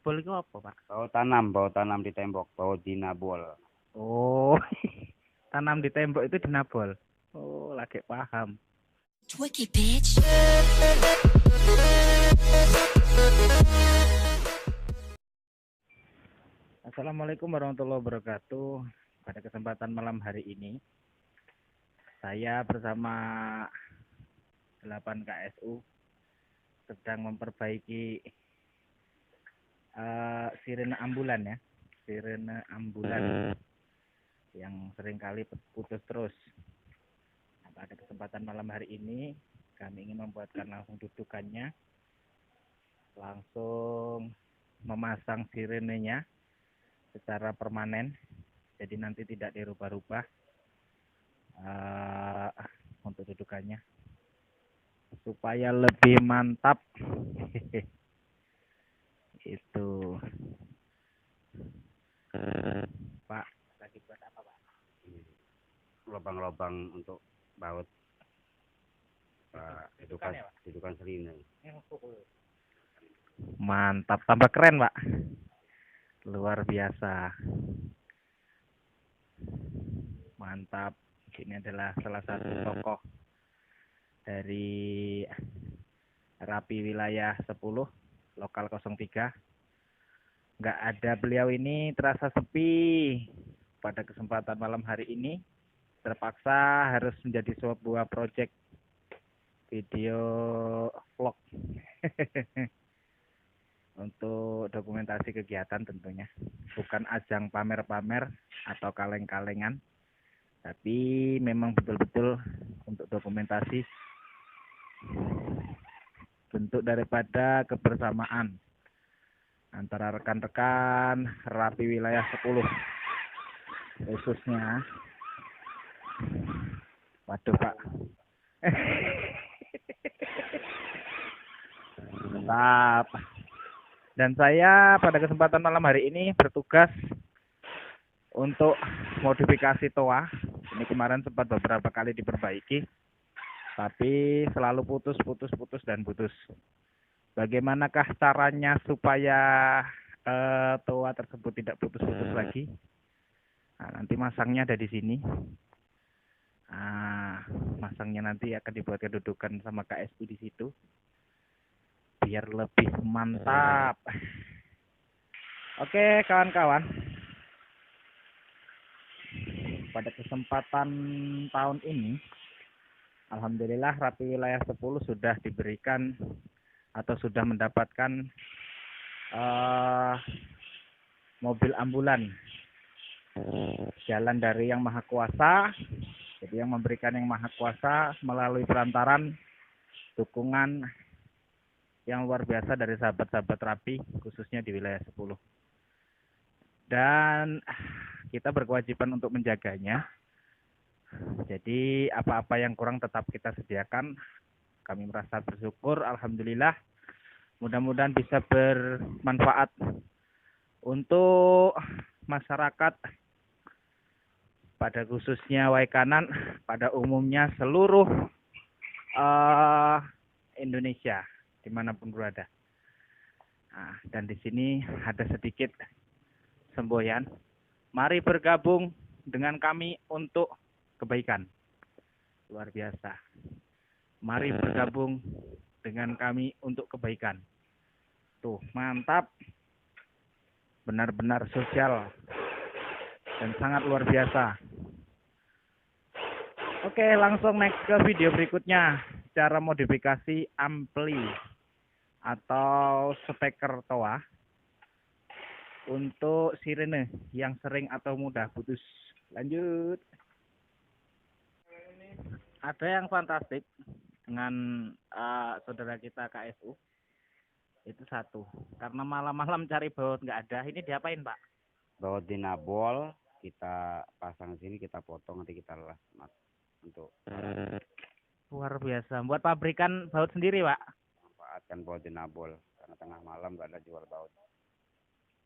Dinabol itu apa, Pak? Bau tanam di tembok, bau dinabol. Oh, tanam di tembok itu dinabol. Oh, lagi paham. Twicky bitch. Assalamualaikum warahmatullahi wabarakatuh. Pada kesempatan malam hari ini, saya bersama 8 KSU sedang memperbaiki sirene ambulan ya. Sirene ambulan yang seringkali putus terus. Nah, pada kesempatan malam hari ini, kami ingin membuatkan langsung dudukannya, langsung memasang sirenenya secara permanen, jadi nanti tidak dirubah-rubah untuk dudukannya supaya lebih mantap. Itu Pak, lagi buat apa Pak? Lubang-lubang untuk baut Dudukan ya, Pak? dudukan serine. Mantap, tambah keren Pak, luar biasa, mantap. Ini adalah salah satu tokoh dari Rapi Wilayah 10 Lokal 03. Nggak ada beliau ini terasa sepi. Pada kesempatan malam hari ini terpaksa harus menjadi sebuah proyek video vlog untuk dokumentasi kegiatan tentunya. Bukan ajang pamer-pamer atau kaleng-kalengan, tapi memang betul-betul untuk dokumentasi bentuk daripada kebersamaan antara rekan-rekan Rapi Wilayah 10 khususnya. Waduh Pak. Tetap. Dan saya pada kesempatan malam hari ini bertugas untuk modifikasi toa. Ini kemarin sempat beberapa kali diperbaiki, tapi selalu putus. Bagaimanakah caranya supaya toa tersebut tidak putus-putus lagi? Nah, nanti masangnya ada di sini. Masangnya nanti akan dibuat kedudukan sama KSU di situ, biar lebih mantap. Oke kawan-kawan, pada kesempatan tahun ini, alhamdulillah Rapi Wilayah 10 sudah diberikan atau sudah mendapatkan mobil ambulan jalan dari Yang Maha Kuasa. Jadi yang memberikan Yang Maha Kuasa melalui perantaran dukungan yang luar biasa dari sahabat-sahabat Rapi, khususnya di wilayah 10. Dan kita berkewajiban untuk menjaganya. Jadi apa-apa yang kurang tetap kita sediakan. Kami merasa bersyukur, alhamdulillah. Mudah-mudahan bisa bermanfaat untuk masyarakat, pada khususnya Waikanan, pada umumnya seluruh Indonesia dimanapun berada. Nah, dan di sini ada sedikit semboyan. Mari bergabung dengan kami untuk kebaikan. Luar biasa. Mari bergabung dengan kami untuk kebaikan. Tuh, mantap. Benar-benar sosial dan sangat luar biasa. Oke, langsung next ke video berikutnya. Cara modifikasi ampli atau speaker toa untuk sirene yang sering atau mudah putus. Lanjut. Ada yang fantastik dengan saudara kita KSU. Itu satu. Karena malam-malam cari baut nggak ada. Ini diapain Pak? Baut dinabol kita pasang sini, kita potong, nanti kita las untuk Luar biasa. Buat pabrikan baut sendiri Pak? manfaatkan baut dinabol karena tengah malam nggak ada jual baut.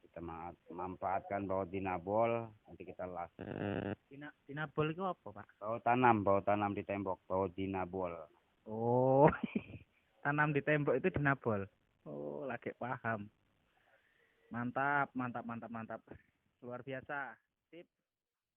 Kita manfaatkan baut dinabol, nanti kita las. Dinabol itu apa Pak? Bau tanam di tembok, baut dinabol. Oh, tanam di tembok itu dinabol. Oh, lagi paham. Mantap, mantap, mantap, mantap. Luar biasa. Sip.